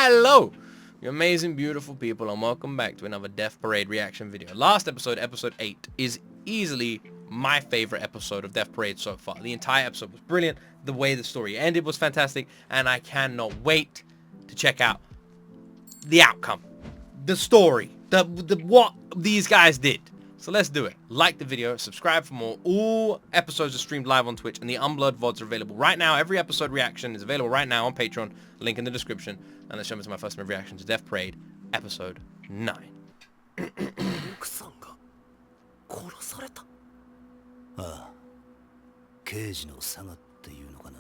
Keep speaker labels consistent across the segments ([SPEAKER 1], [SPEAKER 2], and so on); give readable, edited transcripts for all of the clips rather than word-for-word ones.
[SPEAKER 1] Hello, you amazing, beautiful people, and welcome back to another Death Parade reaction video. Last episode, episode 8, is easily my favorite episode of Death Parade so far. The entire episode was brilliant. The way the story ended was fantastic, and I cannot wait to check out the outcome, the story, the what these guys did. So let's do it. Like the video, subscribe for more. All episodes are streamed live on Twitch, and the Unblurred VODs are available right now. Every episode reaction is available right now on Patreon. Link in the description. And let's jump into my first ever reaction to Death Parade, episode 9.
[SPEAKER 2] ああ、刑事の差がっていうのかな。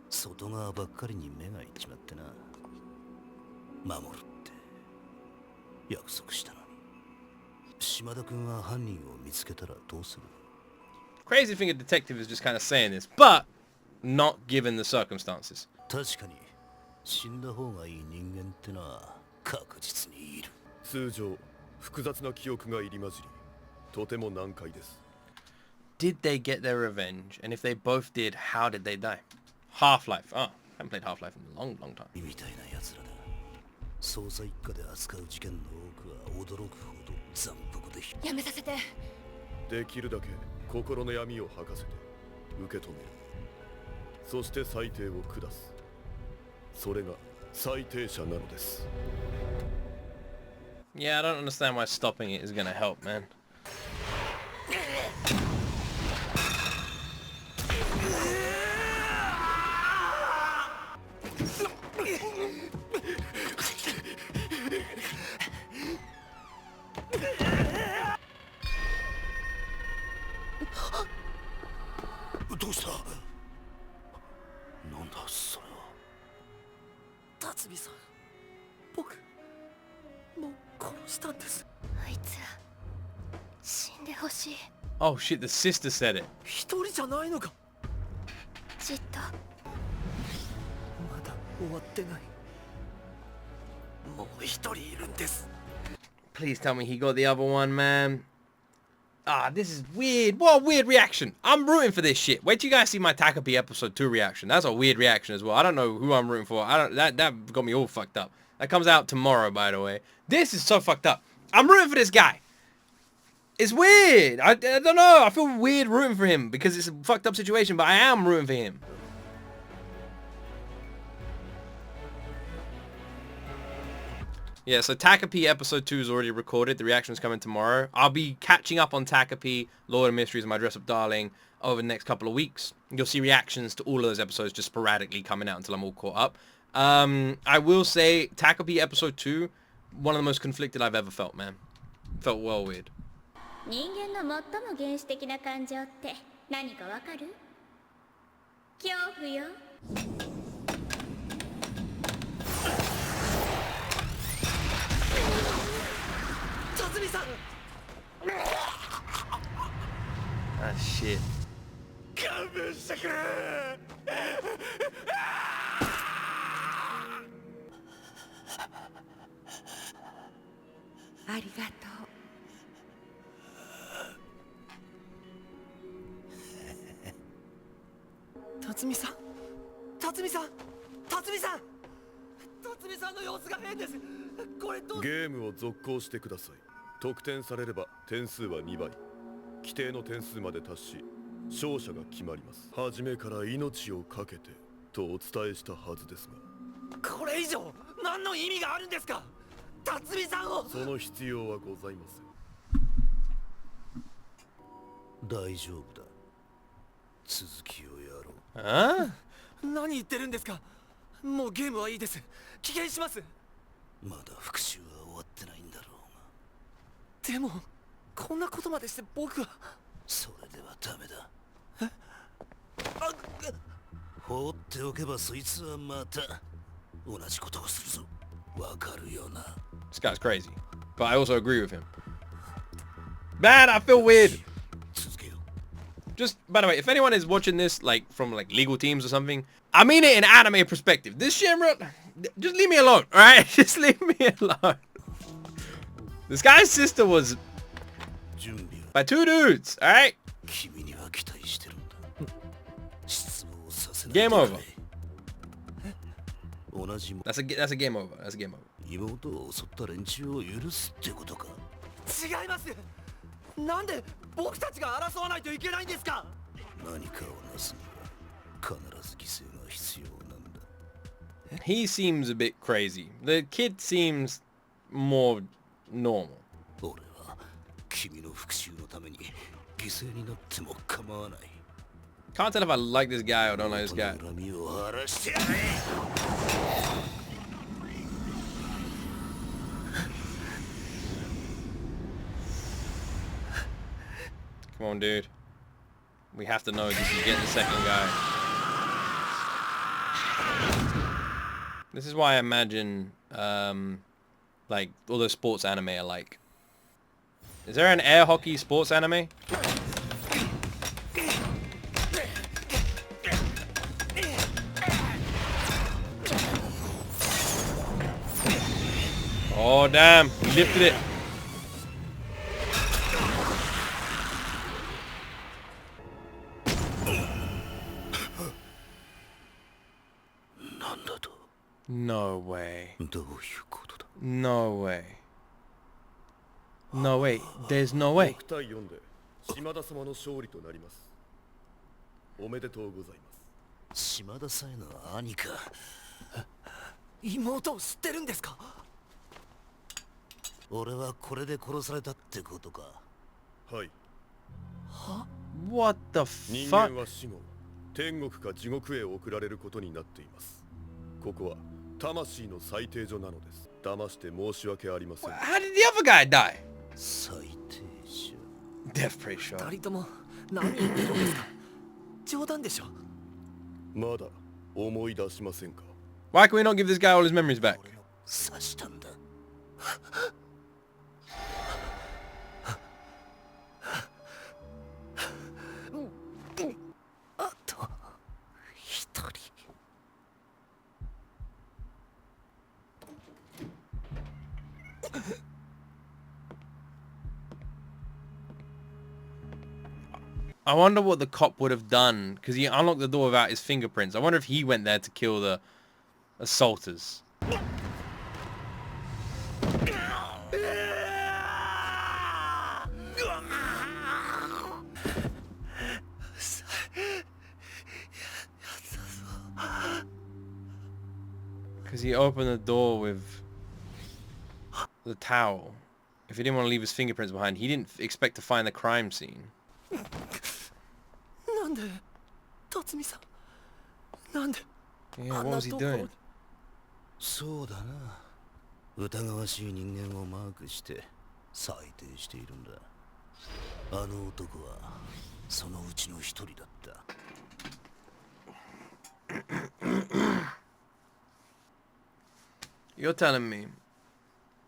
[SPEAKER 2] 外側ばっかりに目がいっちまってな。守るって約束したのに。島田君が犯人を見つけたらどうする?
[SPEAKER 1] Crazy thing a detective is just kind of saying this, but not given the circumstances.
[SPEAKER 2] 確かに死んだ方がいい人間ってのは確実にいる。
[SPEAKER 3] 通常複雑な記憶が入り混じり、とても難解です。
[SPEAKER 1] Did they get their revenge? And if they both did, how did they die? Half-Life. Oh, I haven't played Half-Life in a long, long time.
[SPEAKER 2] みたいな奴らだ。捜査一課で扱う事件の多くは驚くほど残酷でやめさせて。
[SPEAKER 3] できるだけ心の闇を吐かせて受け止める。そして裁定を下す。それが裁定者なのです。
[SPEAKER 1] Yeah, I don't understand why stopping it is gonna help, man. Oh shit, the sister said it. Please tell me he got the other one, man. Ah, this is weird. What a weird reaction. I'm rooting for this shit. Wait till you guys see my Takapi episode 2 reaction. That's a weird reaction as well. I don't know who I'm rooting for. That got me all fucked up. That comes out tomorrow, by the way. This is so fucked up. I'm rooting for this guy. It's weird. I don't know. I feel weird rooting for him because it's a fucked up situation, but I am rooting for him. Yeah, so Takapi episode 2 is already recorded. The reaction is coming tomorrow. I'll be catching up on Takapi, Lord of Mysteries, and My Dress Up Darling over the next couple of weeks. You'll see reactions to all of those episodes just sporadically coming out until I'm all caught up. I will say Takapi episode 2, one of the most conflicted I've ever felt, man. Felt well weird.
[SPEAKER 4] 人間の最も原始的な感情って何かわかる？恐怖よ。辰巳さん。
[SPEAKER 1] Ah shit.
[SPEAKER 3] 勘弁してくれ。
[SPEAKER 4] ありがとう。辰巳さん、辰巳さん、辰巳さん、辰巳さんの様子が変です。これどう？
[SPEAKER 3] ゲームを続行してください。得点されれば点数は2倍。規定の点数まで達し、勝者が決まります。初めから命を懸けてとお伝えしたはずですが。
[SPEAKER 4] これ以上何の意味があるんですか？辰巳さんを。
[SPEAKER 3] その必要はございません。
[SPEAKER 2] 大丈夫だ。続きをやろう。
[SPEAKER 4] 何言ってるんですか？もうゲームはいいです。棄権します。
[SPEAKER 2] まだ復讐は終わってないんだろう
[SPEAKER 4] が。でもこんなことまでして僕は。
[SPEAKER 2] それではダメだ。放っておけばそいつはまた同じことをするぞ。わかるよな。
[SPEAKER 1] This guy's crazy, but I also agree with him. Man, I feel weird. Just, by the way, if anyone is watching this, like, from, like, legal teams or something, I mean it in anime perspective. This Shinra, just leave me alone, alright? Just leave me alone. This guy's sister was by 2 dudes, alright? Game over.
[SPEAKER 2] 同じも
[SPEAKER 1] That's a game over. That's a game over.
[SPEAKER 2] 妹を襲った連中を許すってことか。
[SPEAKER 4] 違います。なんで僕たちが争わないといけないんですか。
[SPEAKER 2] 何かをなすには必ず犠牲が必要なんだ。
[SPEAKER 1] He seems a bit crazy. The kid seems more normal.
[SPEAKER 2] 俺は君の復讐のために犠牲になっても構わない。
[SPEAKER 1] Can't tell if I like this guy or don't like this guy.
[SPEAKER 2] 恨みを晴らしてやれ。
[SPEAKER 1] Come on, dude. We have to know this is getting the second guy. This is why I imagine, like, all those sports anime are like. Is there an air hockey sports anime? Oh, damn. He lifted it. No way.
[SPEAKER 2] どういうことだ。
[SPEAKER 1] No way. No way. There's no way.
[SPEAKER 3] 6対4で島田様の勝利となります。おめでとうございます。
[SPEAKER 2] 島田さえの兄か。
[SPEAKER 4] 妹を知ってるんですか。
[SPEAKER 2] 俺はこれで殺されたってことか。
[SPEAKER 3] はい。
[SPEAKER 1] What the
[SPEAKER 3] 人
[SPEAKER 1] fuck?
[SPEAKER 3] 間は死後、天国か地獄へ送られることになっています。ここは魂の最低所なのです。騙して申し訳ありません。
[SPEAKER 1] How did the other guy die?
[SPEAKER 2] 最低者。
[SPEAKER 1] Death Prey show.
[SPEAKER 4] 二人とも何言ってるんですか。冗談でしょ。
[SPEAKER 3] まだ思い出しませんか。
[SPEAKER 1] Why can we not give this guy all his memories back?
[SPEAKER 2] 刺したんだ。あと一人。
[SPEAKER 1] I wonder what the cop would have done, because he unlocked the door without his fingerprints. I wonder if he went there to kill the assaulters. Because he opened the door with the towel. If he didn't want to leave his fingerprints behind, he didn't expect to find the crime scene.
[SPEAKER 4] なんで辰巳さん。なんで。
[SPEAKER 1] Yeah, what was he doing?
[SPEAKER 2] そうだな。疑わしい人間をマークして裁定しているんだ。あの男はそのうちの一人だった。
[SPEAKER 1] You're telling me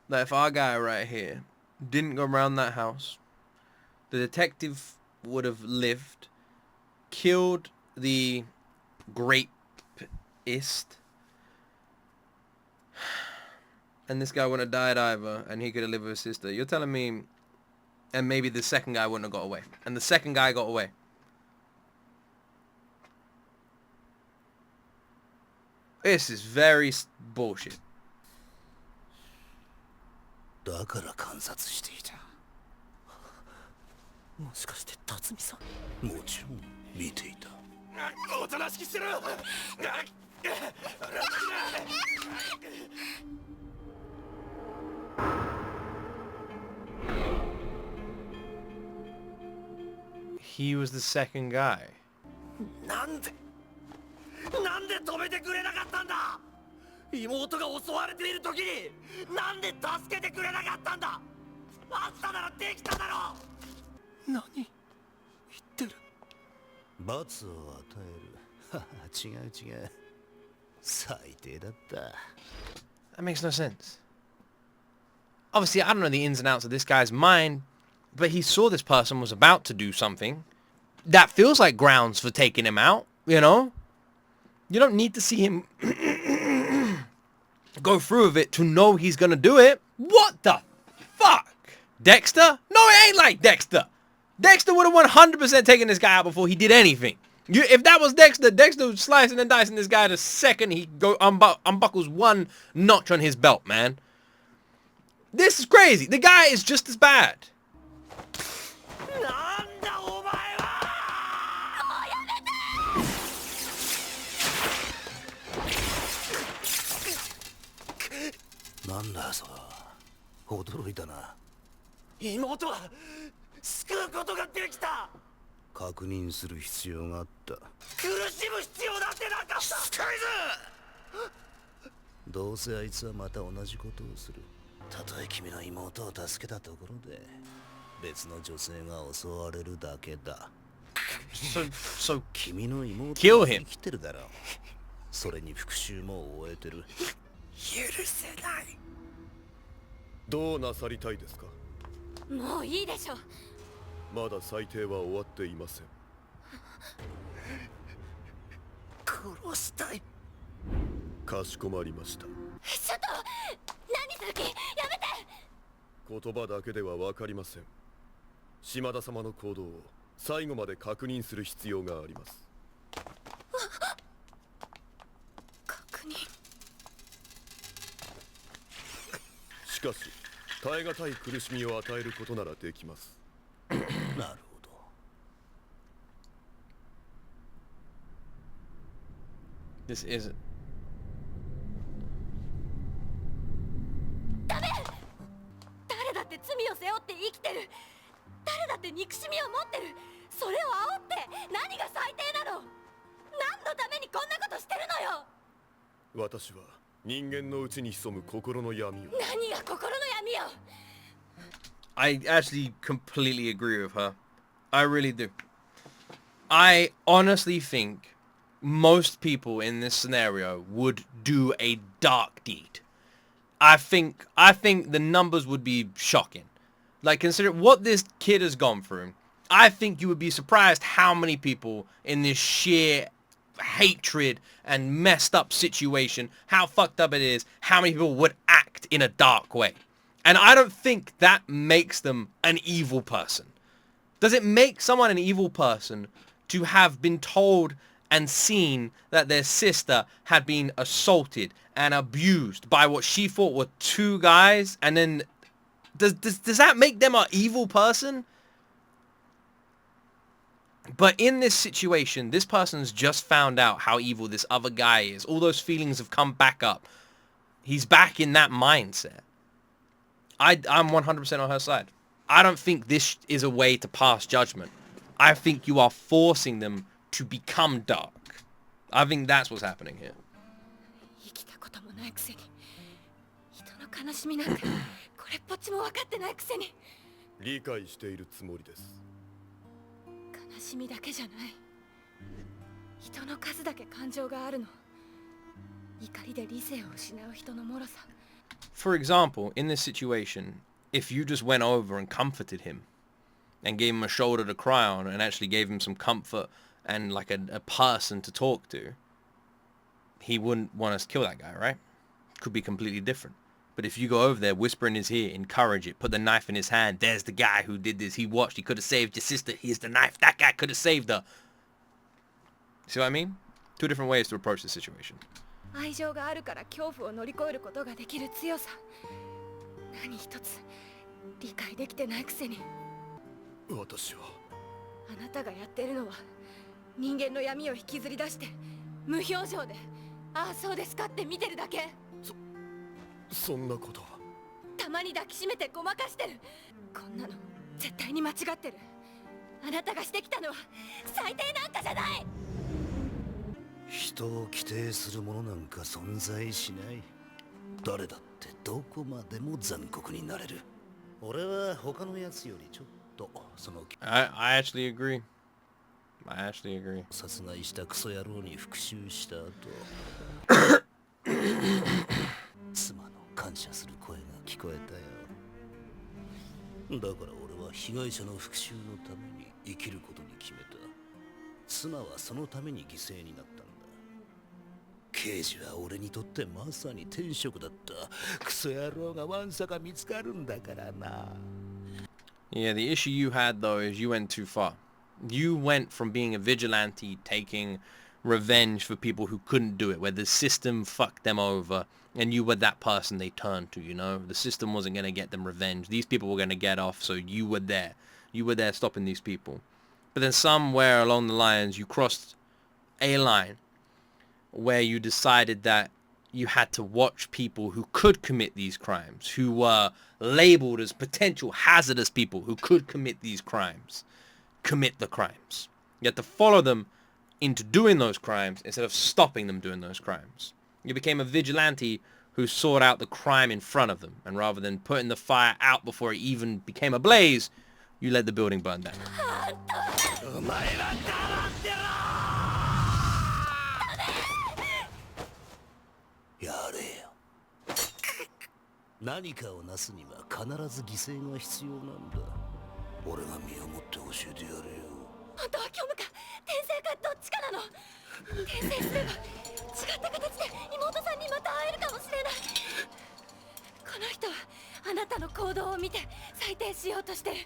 [SPEAKER 1] that if our guy right here didn't go around that house, the detective would have lived, killed the grapeist, and this guy wouldn't have died either, and he could have lived with his sister. You're telling me, and maybe the second guy wouldn't have got away, and the second guy got away. This is very bullshit.
[SPEAKER 2] だから観察していた。
[SPEAKER 4] もしかして辰巳さん。
[SPEAKER 2] もちろん見ていた。
[SPEAKER 4] おとなしくしろ。
[SPEAKER 1] He was the second guy.
[SPEAKER 4] なんで止めてくれなかったんだ。妹が襲われている時になんで助けてくれなかったんだ。あんたならできただろう。何言ってる。
[SPEAKER 2] 罰を与える。違う違う。最低だった。
[SPEAKER 1] That makes no sense. Obviously, I don't know the ins and outs of this guy's mind, but he saw this person was about to do something. That feels like grounds for taking him out, you know? You don't need to see him go through with it to know he's gonna do it. What the fuck? Dexter? No, it ain't like Dexter. Dexter would have 100% taken this guy out before he did anything. If that was Dexter, Dexter was slicing and dicing this guy the second he unbuckles one notch on his belt, man. This is crazy. The guy is just as bad.
[SPEAKER 4] なんだお前は。もうやめて。
[SPEAKER 2] なんだそれは。驚いたな。
[SPEAKER 4] 妹は救うことができた。
[SPEAKER 2] 確認する必要があった。
[SPEAKER 4] 苦しむ必要だってなかった。スカイズ。
[SPEAKER 2] どうせあいつはまた同じことをする。たとえ君の妹を助けたところで別の女性が襲われるだけだ。
[SPEAKER 1] So
[SPEAKER 2] 君の妹
[SPEAKER 1] kill
[SPEAKER 2] は
[SPEAKER 1] him.
[SPEAKER 2] 生きてるだろう。それに復讐も終えてる。
[SPEAKER 4] 許せない。
[SPEAKER 3] どうなさりたいですか。
[SPEAKER 5] もういいでしょ。
[SPEAKER 3] まだ裁定は終わっていません。
[SPEAKER 4] 殺したい。
[SPEAKER 3] かしこまりました。
[SPEAKER 5] ちょっと何する気。やめて。
[SPEAKER 3] 言葉だけでは分かりません。島田様の行動を最後まで確認する必要があります。
[SPEAKER 5] 確認。
[SPEAKER 3] しかし耐え難い苦しみを与えることならできます。
[SPEAKER 2] なるほど。
[SPEAKER 1] this isn't.
[SPEAKER 5] ダメ。誰だって罪を背負って生きてる。誰だって憎しみを持ってる。それを煽って何が最低なの。何のためにこんなことしてるのよ。
[SPEAKER 3] 私は人間のうちに潜む心の闇を。
[SPEAKER 5] 何が心の闇よ。
[SPEAKER 1] I actually completely agree with her. I really do. I honestly think most people in this scenario would do a dark deed. I think the numbers would be shocking. Like, consider what this kid has gone through. I think you would be surprised how many people in this sheer hatred and messed up situation, how fucked up it is, how many people would act in a dark way. And I don't think that makes them an evil person. Does it make someone an evil person to have been told and seen that their sister had been assaulted and abused by what she thought were two guys, and then does that make them an evil person? But in this situation, this person's just found out how evil this other guy is. All those feelings have come back up. He's back in that mindset. I'm 100% on her side. I don't think this is a way to pass judgment. I think you are forcing them to become dark. I think that's what's happening here.
[SPEAKER 5] 生きたこともないくせに人の悲しみなんてこれっぽっちも分かってないくせに。
[SPEAKER 3] 理解しているつもりです。
[SPEAKER 5] 悲しみだけじゃない。人の数だけ感情があるの。怒りで理性を失う人の脆さ。
[SPEAKER 1] For example, in this situation, if you just went over and comforted him and gave him a shoulder to cry on and actually gave him some comfort and like a person to talk to, he wouldn't want us to kill that guy, right? Could be completely different. But if you go over there, whisper in his ear, encourage it, put the knife in his hand, there's the guy who did this, he watched, he could have saved your sister, here's the knife, that guy could have saved her. See what I mean? Two different ways to approach the situation.
[SPEAKER 5] 愛情があるから恐怖を乗り越えることができる強さ。何一つ理解できてないくせに。
[SPEAKER 3] 私は
[SPEAKER 5] あなたがやってるのは人間の闇を引きずり出して無表情でああそうですかって見てるだけ。
[SPEAKER 3] そんなことは。
[SPEAKER 5] たまに抱きしめてごまかしてる。こんなの絶対に間違ってる。あなたがしてきたのは最低なんかじゃない。
[SPEAKER 2] 人を規定するものなんか存在しない。誰だってどこまでも残酷になれる。俺は他のやつよりちょっとその
[SPEAKER 1] I actually agree. I actually agree.
[SPEAKER 2] 殺害したクソ野郎に復讐した後妻の感謝する声が聞こえたよ。だから俺は被害者の復讐のために生きることに決めた。妻はそのために犠牲になったんだ。刑事は俺にとってまさに天職だった。クソ野郎がわんさか見つかるんだからな。
[SPEAKER 1] Yeah, the issue you had though is you went too far. You went from being a vigilante, taking revenge for people who couldn't do it, where the system fucked them over, and you were that person they turned to, you know? The system wasn't going to get them revenge. These people were going to get off, so you were there. You were there stopping these people. But then somewhere along the lines, you crossed a line where you decided that you had to watch people who could commit these crimes, who were labeled as potential hazardous people who could commit these crimes, commit the crimes. You had to follow them into doing those crimes instead of stopping them doing those crimes. You became a vigilante who sought out the crime in front of them, and rather than putting the fire out before it even became a blaze, you let the building burn down.
[SPEAKER 4] お前は黙ってろ。
[SPEAKER 2] やれよ。何かをなすには必ず犠牲が必要なんだ。俺が身をもって教えてやれよ。
[SPEAKER 5] 本当は虚無か転生かどっちかなの。転生すれば違った形で妹さんにまた会えるかもしれない。この人はあなたの行動を見て裁定しようとしてる。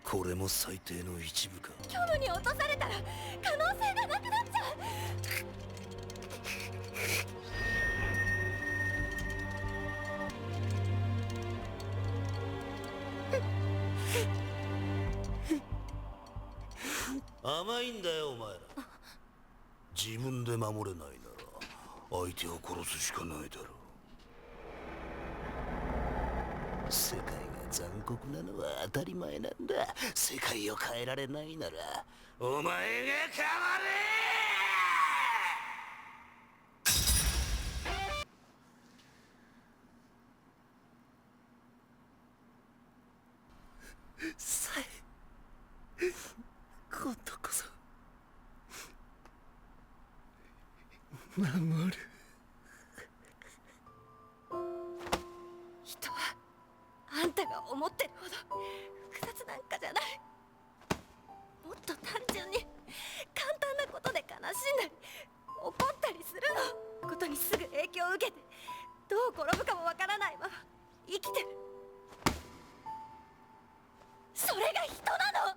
[SPEAKER 2] これも最低の一部か。
[SPEAKER 5] 虚無に落とされたら可能性がなくなっちゃう。
[SPEAKER 2] 甘いんだよお前ら。自分で守れないなら相手を殺すしかないだろう。世界が残酷なのは当たり前なんだ。世界を変えられないならお前が変われ。
[SPEAKER 4] さえ今度こそ守る。
[SPEAKER 5] 人はあんたが思ってるほど複雑なんかじゃない。もっと単純に簡単なことで悲しんだり怒ったりするの。ことにすぐ影響を受けてどう転ぶかもわからないまま生きてる。それが人なの。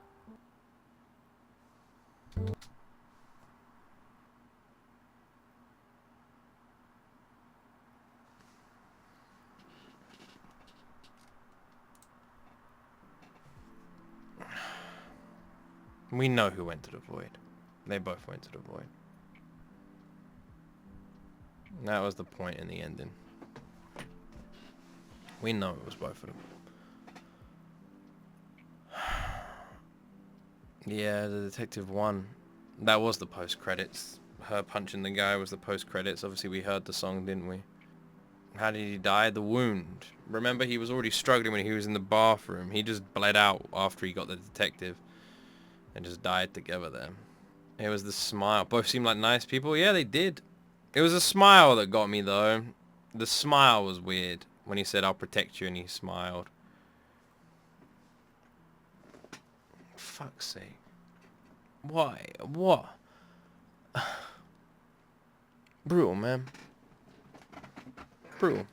[SPEAKER 1] We know who went to the void. They both went to the void. That was the point in the ending. We know it was both of them. Yeah, the detective won. That was the post-credits. Her punching the guy was the post-credits. Obviously we heard the song, didn't we? How did he die? The wound. Remember, he was already struggling when he was in the bathroom. He just bled out after he got the detective. And just died together there. It was the smile. Both seemed like nice people. Yeah, they did. It was a smile that got me, though. The smile was weird. When he said, I'll protect you, and he smiled. Fuck's sake. Why? What? Brutal, man. Brutal.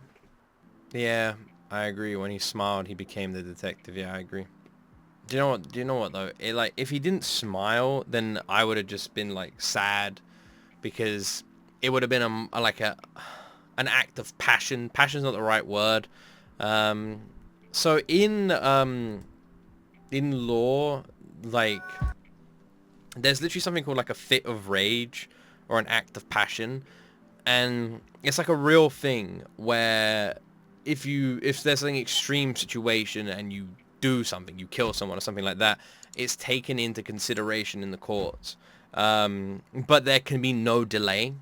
[SPEAKER 1] Yeah, I agree. When he smiled, he became the detective. Yeah, I agree. Do you know what? Do you know what though? It, like, if he didn't smile, then I would have just been like sad, because it would have been an act of passion. Passion's not the right word. So in law, like, there's literally something called like a fit of rage or an act of passion, and it's like a real thing where if there's an extreme situation and you do something, you kill someone or something like that, it's taken into consideration in the courts. But there can be no delay.